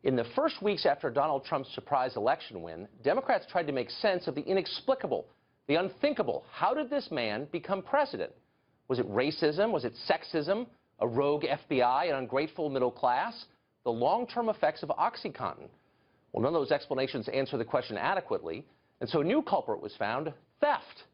In the first weeks after Donald Trump's surprise election win, Democrats tried to make sense of the inexplicable, the unthinkable. How did this man become president? Was it racism? Was it sexism? A rogue FBI? An ungrateful middle class? The long-term effects of OxyContin? Well, none of those explanations answer the question adequately, and so a new culprit was found: theft.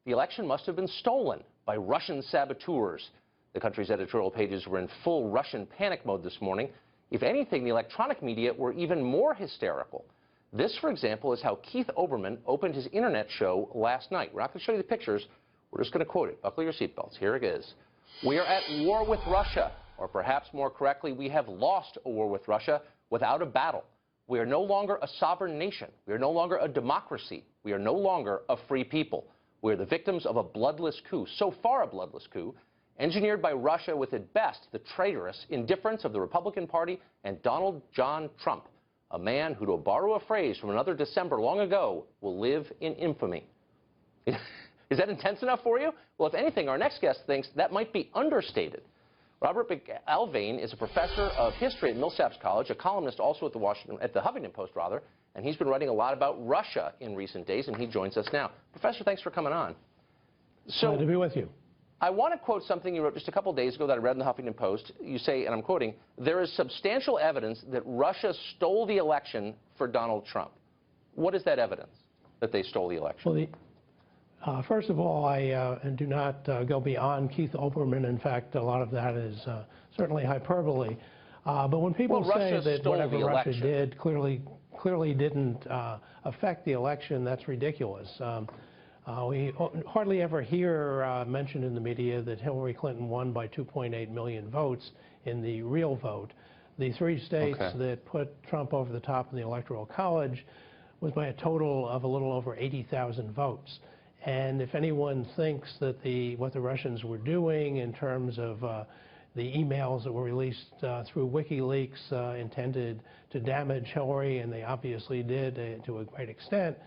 The election must have been stolen by Russian saboteurs. The country's editorial pages were in full Russian panic mode this morning. If anything, the electronic media were even more hysterical. This, for example, is how Keith Olbermann opened his internet show last night. We're not going to show you the pictures. We're just going to quote it. Buckle your seatbelts. Here it is. "We are at war with Russia, or perhaps more correctly, we have lost a war with Russia without a battle. We are no longer a sovereign nation. We are no longer a democracy. We are no longer a free people. We are the victims of a bloodless coup, so far a bloodless coup, engineered by Russia with, at best, the traitorous indifference of the Republican Party and Donald John Trump, a man who, to borrow a phrase from another December long ago, will live in infamy." Is that intense enough for you? Well, if anything, our next guest thinks that might be understated. Robert McElvain is a professor of history at Millsaps College, a columnist also at the Huffington Post, and he's been writing a lot about Russia in recent days, and he joins us now. Professor, thanks for coming on. Glad to be with you. I want to quote something you wrote just a couple days ago that I read in the Huffington Post. You say, and I'm quoting, "There is substantial evidence that Russia stole the election for Donald Trump." What is that evidence that they stole the election? Well, first of all, I do not go beyond Keith Olbermann. In fact, a lot of that is certainly hyperbole. But when people say that whatever Russia did clearly didn't affect the election, that's ridiculous. We hardly ever hear mentioned in the media that Hillary Clinton won by 2.8 million votes in the real vote. The three states that put Trump over the top in the Electoral College was by a total of a little over 80,000 votes. And if anyone thinks that what the Russians were doing in terms of the emails that were released through WikiLeaks intended to damage Hillary, and they obviously did to a great extent,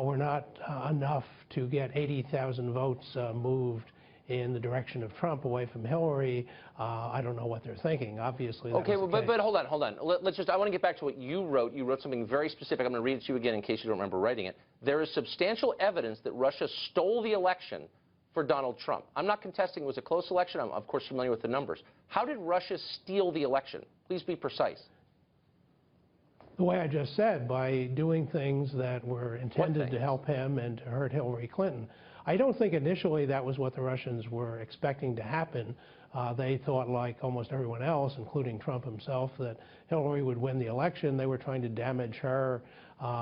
were not enough to get 80,000 votes moved in the direction of Trump away from Hillary, I don't know what they're thinking. Obviously, okay, well, but hold on. I want to get back to what you wrote. You wrote something very specific. I'm going to read it to you again in case you don't remember writing it. "There is substantial evidence that Russia stole the election for Donald Trump." I'm not contesting it was a close election. I'm, of course, familiar with the numbers. How did Russia steal the election? Please be precise. The way I just said, by doing things that were intended to help him and to hurt Hillary Clinton. I don't think initially that was what the Russians were expecting to happen. They thought, like almost everyone else, including Trump himself, that Hillary would win the election. They were trying to damage her,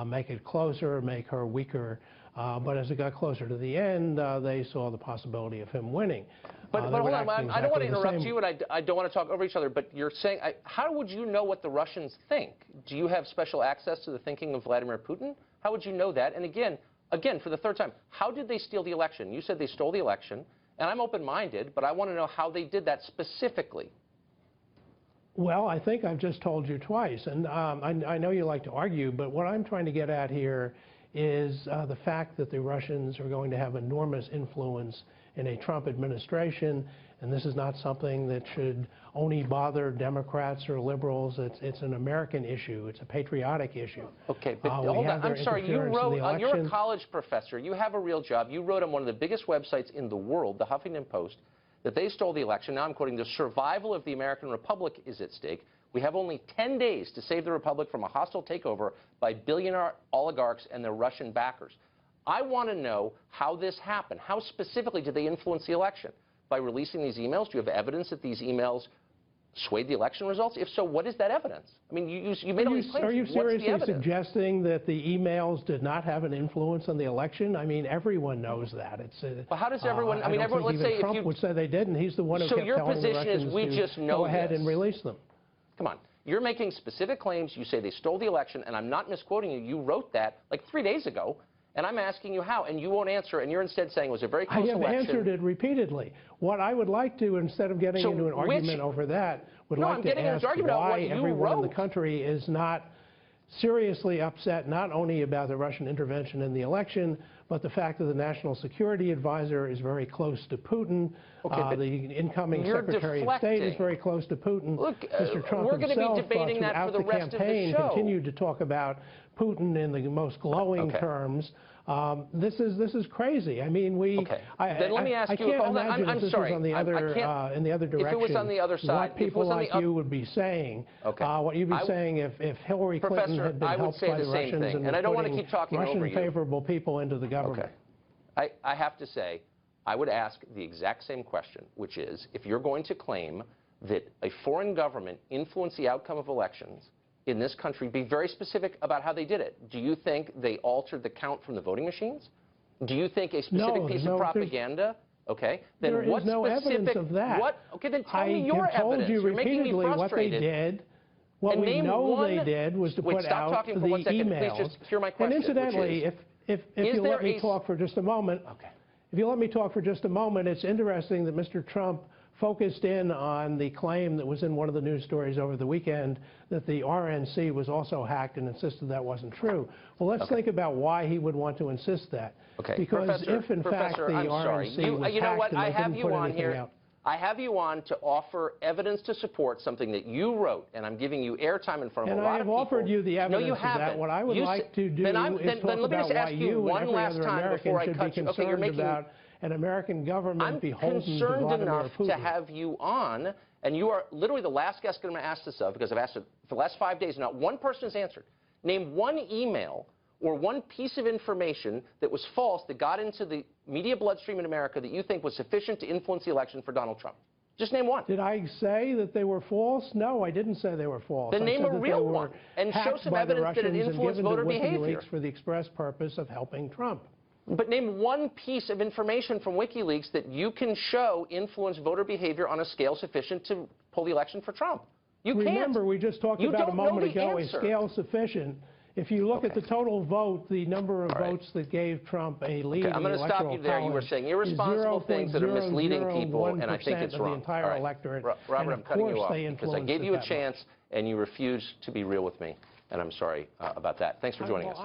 make it closer, make her weaker. But as it got closer to the end, they saw the possibility of him winning. But hold on, I don't want to interrupt you, and I don't want to talk over each other, but you're saying, how would you know what the Russians think? Do you have special access to the thinking of Vladimir Putin? How would you know that? And again, for the third time, how did they steal the election? You said they stole the election, and I'm open-minded, but I want to know how they did that specifically. Well, I think I've just told you twice, and I know you like to argue, but what I'm trying to get at here is the fact that the Russians are going to have enormous influence in a Trump administration, and this is not something that should only bother Democrats or liberals. It's an American issue. It's a patriotic issue. Okay, but hold on. I'm sorry. You wrote. You're a college professor. You have a real job. You wrote on one of the biggest websites in the world, the Huffington Post, that they stole the election. Now I'm quoting: "The survival of the American Republic is at stake. We have only 10 days to save the Republic from a hostile takeover by billionaire oligarchs and their Russian backers." I want to know how this happened. How specifically did they influence the election? By releasing these emails? Do you have evidence that these emails swayed the election results? If so, what is that evidence? I mean, you made all these claims. Are you seriously suggesting that the emails did not have an influence on the election? I mean, everyone knows that. Well, how does everyone? I mean, everyone. Let's say Trump would say they didn't. He's the one who kept telling the Russians to go ahead and release them. Come on. You're making specific claims. You say they stole the election, and I'm not misquoting you. You wrote that like 3 days ago. And I'm asking you how, and you won't answer, and you're instead saying it was a very close election. I have answered it repeatedly. What I would like to, instead of getting into an argument over that, would like to ask why everyone in the country is not seriously upset not only about the Russian intervention in the election, but the fact that the National Security Advisor is very close to Putin, the incoming Secretary of State is very close to Putin. Look, Mr. Trump we're going to be himself debating that for the rest of the show. Continued to talk about Putin in the most glowing terms. This is crazy. I mean, then let me ask you. Can't imagine if this was on the other in the other direction. If it was on the other side, what people like you would be saying. What you'd be saying if Hillary Clinton had been helped by the Russians and I don't want to keep talking over you. Russian-favorable people into the government. I have to say, I would ask the exact same question, which is, if you're going to claim that a foreign government influenced the outcome of elections in this country, be very specific about how they did it. Do you think they altered the count from the voting machines? Do you think a specific piece of propaganda? Okay, then there is no evidence of that. Okay, then tell me your evidence. I told you repeatedly what they did. What we know they did was to put out the emails. Please just hear my question. And incidentally, if you let me talk for just a moment, it's interesting that Mr. Trump focused in on the claim that was in one of the news stories over the weekend that the RNC was also hacked and insisted that wasn't true. Well, let's think about why he would want to insist that. Because if, in fact, the RNC was hacked and they didn't put anything out. I have you on to offer evidence to support something that you wrote, and I'm giving you airtime in front of a lot of people. And I have offered you the evidence of that. What I would like to do is talk about why you and every other American should be concerned about an American government beholden to Vladimir Putin. I'm concerned enough to have you on, and you are literally the last guest I'm going to ask this of, because I've asked it for the last 5 days, not one person has answered. Name one email or one piece of information that was false that got into the media bloodstream in America that you think was sufficient to influence the election for Donald Trump. Just name one. Did I say that they were false? No, I didn't say they were false. Then name a real one and show some evidence that it influenced voter behavior. For the express purpose of helping Trump. But name one piece of information from WikiLeaks that you can show influenced voter behavior on a scale sufficient to pull the election for Trump. You can't. Remember, we just talked about a moment ago a scale sufficient. If you look at the total vote, the number of votes that gave Trump a lead in the electoral college, I'm going to stop you there. You were saying irresponsible things that are misleading people, and I think it's wrong. The entire electorate. Robert, I'm cutting you off because I gave you a chance, and you refused to be real with me, and I'm sorry about that. Thanks for joining us.